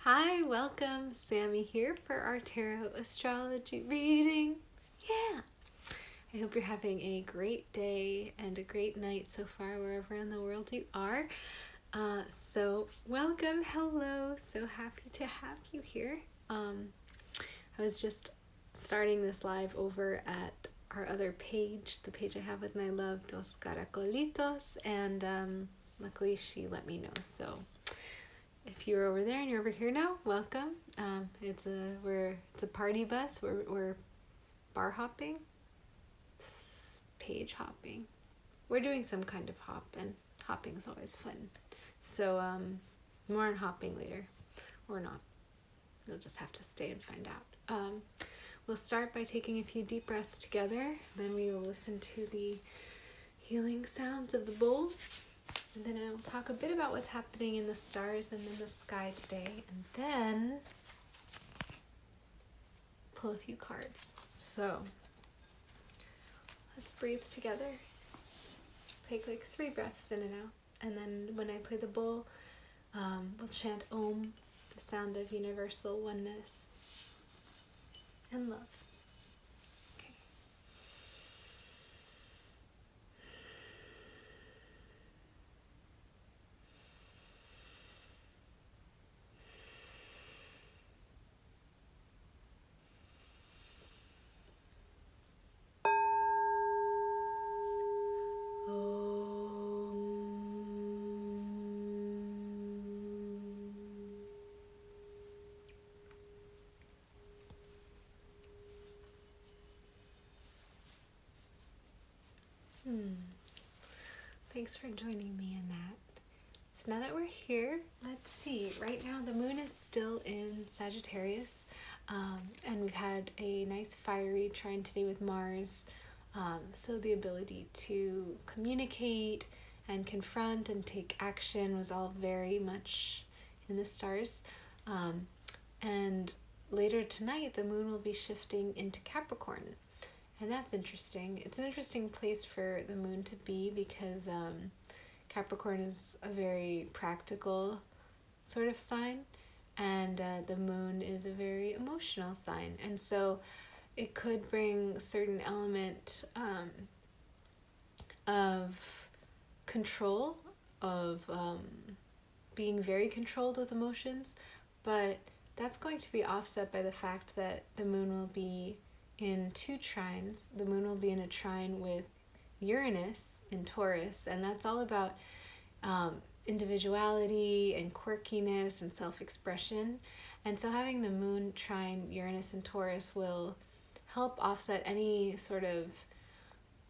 Hi, welcome. Sammy here for our tarot astrology reading. Yeah. I hope you're having a great day and a great night so far, wherever in the world you are. So welcome. Hello. So happy to have you here. I was just starting this live over at our other page, the page I have with my love, Dos Caracolitos, and luckily she let me know. So if you're over there and you're over here now, welcome. It's a party bus. We're bar hopping, page hopping. We're doing some kind of hop, and hopping is always fun. So more on hopping later, or not. You'll just have to stay and find out. We'll start by taking a few deep breaths together. Then we will listen to the healing sounds of the bowl. And then I'll talk a bit about what's happening in the stars and in the sky today. And then pull a few cards. So let's breathe together. Take like 3 breaths in and out. And then when I play the bowl, we'll chant Om, the sound of universal oneness and love. Okay. Thanks for joining me in that. So now that we're here, let's see. Right now the moon is still in Sagittarius, and we've had a nice fiery trine today with Mars. So the ability to communicate and confront and take action was all very much in the stars. And later tonight the moon will be shifting into Capricorn. And that's interesting. It's an interesting place for the moon to be because Capricorn is a very practical sort of sign, and the moon is a very emotional sign. And so it could bring a certain element of control, of being very controlled with emotions, but that's going to be offset by the fact that the moon will be in 2 trines. The moon will be in a trine with Uranus in Taurus, and that's all about individuality and quirkiness and self-expression. And so having the moon trine Uranus in Taurus will help offset any sort of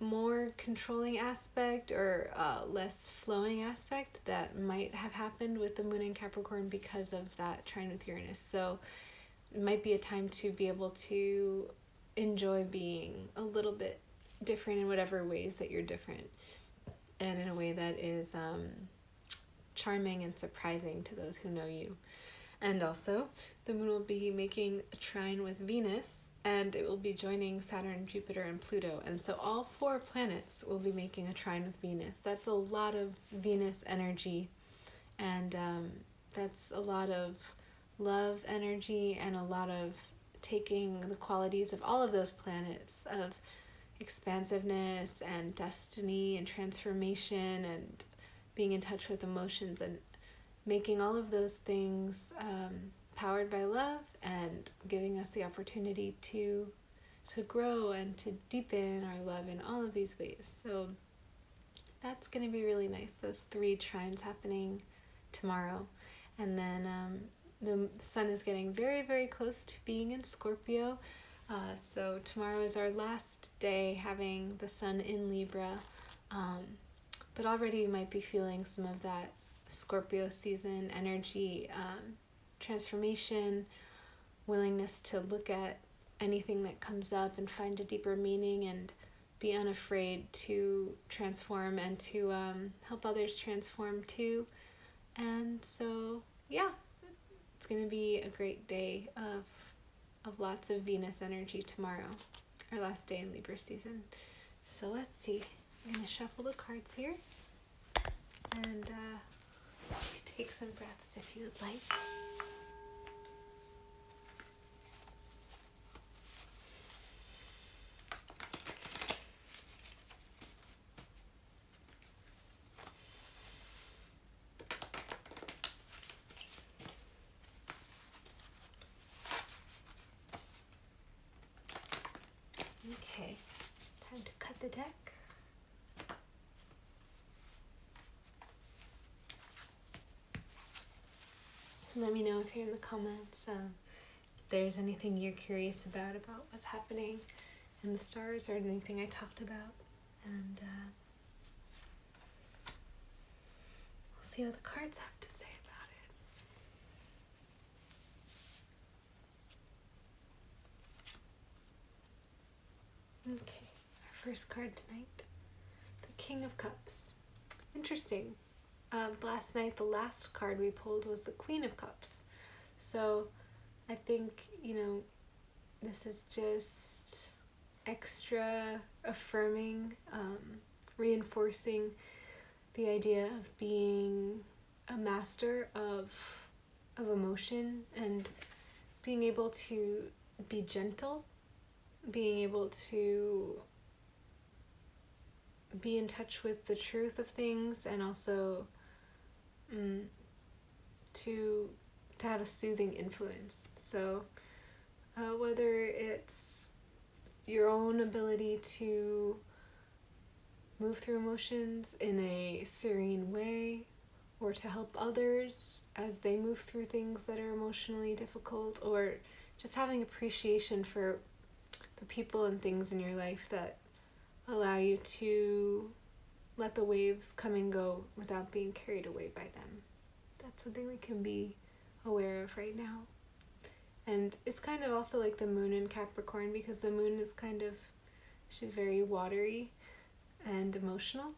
more controlling aspect or less flowing aspect that might have happened with the moon in Capricorn because of that trine with Uranus. So it might be a time to be able to enjoy being a little bit different in whatever ways that you're different, and in a way that is charming and surprising to those who know you. And also the moon will be making a trine with Venus, and it will be joining Saturn, Jupiter, and Pluto. And so all 4 planets will be making a trine with Venus. That's a lot of Venus energy, and that's a lot of love energy and a lot of taking the qualities of all of those planets of expansiveness and destiny and transformation and being in touch with emotions, and making all of those things powered by love and giving us the opportunity to grow and to deepen our love in all of these ways. So that's going to be really nice, those 3 trines happening tomorrow. And then the sun is getting very, very close to being in Scorpio. So tomorrow is our last day having the sun in Libra. But already you might be feeling some of that Scorpio season energy, transformation, willingness to look at anything that comes up and find a deeper meaning and be unafraid to transform and to help others transform too. And so, yeah, it's going to be a great day of lots of Venus energy tomorrow, our last day in Libra season. So let's see. I'm going to shuffle the cards here, and you take some breaths if you would like. the deck. Let me know if you're in the comments if there's anything you're curious about what's happening in the stars or anything I talked about. And we'll see what the cards have to say about it. Okay, our first card tonight, the King of Cups. Interesting. Last night, the last card we pulled was the Queen of Cups. So I think, this is just extra affirming, reinforcing the idea of being a master of emotion and being able to be gentle, being able to be in touch with the truth of things, and also to have a soothing influence. So whether it's your own ability to move through emotions in a serene way, or to help others as they move through things that are emotionally difficult, or just having appreciation for the people and things in your life that allow you to let the waves come and go without being carried away by them. That's something we can be aware of right now. And it's kind of also like the moon in Capricorn, because the moon is she's very watery and emotional,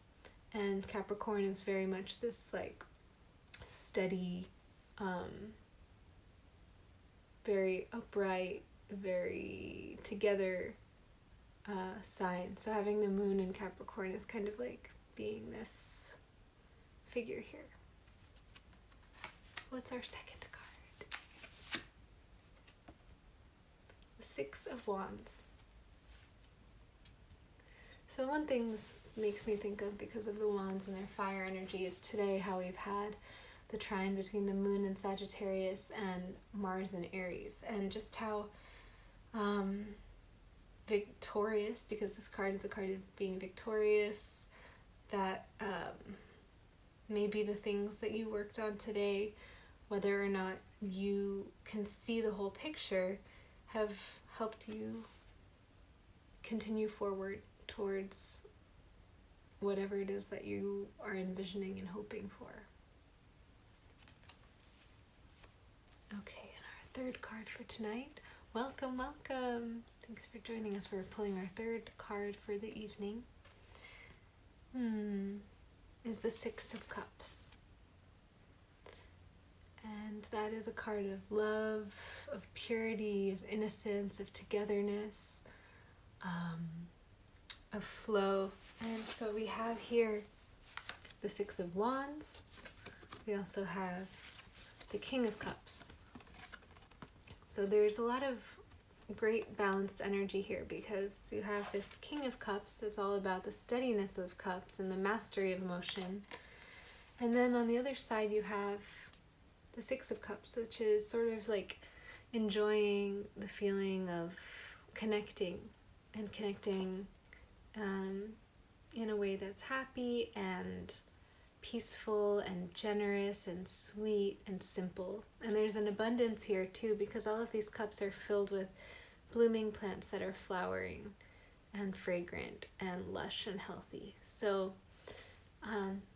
and Capricorn is very much this like steady, very upright, very together sign. So having the moon in Capricorn is kind of like being this figure here. What's our second card? The Six of Wands. So one thing this makes me think of, because of the wands and their fire energy, is today how we've had the trine between the moon in Sagittarius and Mars in Aries, and just how victorious, because this card is a card of being victorious, that maybe the things that you worked on today, whether or not you can see the whole picture, have helped you continue forward towards whatever it is that you are envisioning and hoping for. Okay, and our third card for tonight. Welcome, welcome. Thanks for joining us. We're pulling our third card for the evening. Is the Six of Cups. And that is a card of love, of purity, of innocence, of togetherness, of flow. And so we have here the Six of Wands. We also have the King of Cups. So there's a lot of great balanced energy here, because you have this King of Cups that's all about the steadiness of cups and the mastery of emotion. And then on the other side you have the Six of Cups, which is sort of like enjoying the feeling of connecting, and connecting in a way that's happy and peaceful and generous and sweet and simple. And there's an abundance here too, because all of these cups are filled with blooming plants that are flowering and fragrant and lush and healthy. So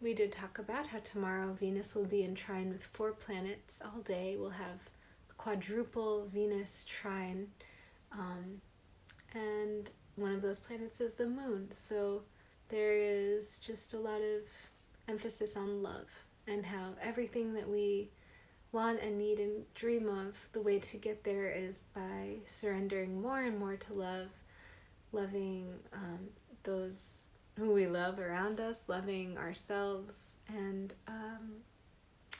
we did talk about how tomorrow Venus will be in trine with 4 planets all day. We'll have a quadruple Venus trine, and one of those planets is the moon. So there is just a lot of emphasis on love, and how everything that we want and need and dream of, the way to get there is by surrendering more and more to love, loving those who we love around us, loving ourselves, and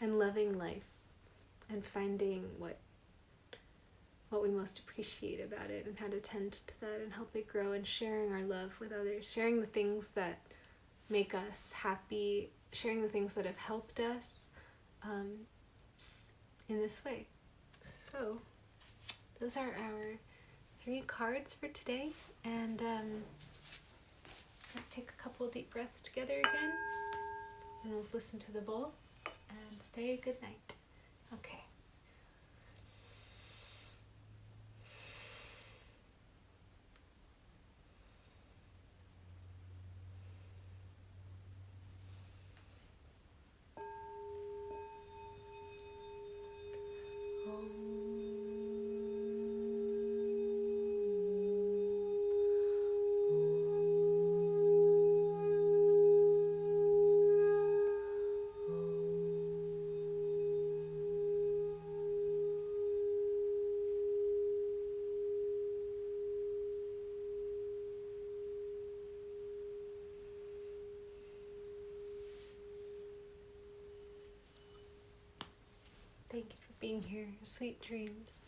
loving life, and finding what we most appreciate about it, and how to tend to that and help it grow, and sharing our love with others, sharing the things that make us happy, sharing the things that have helped us in this way. So those are our 3 cards for today, and Let's take a couple deep breaths together again. And we'll listen to the bowl and say good night. Okay. Thank you for being here. Sweet dreams.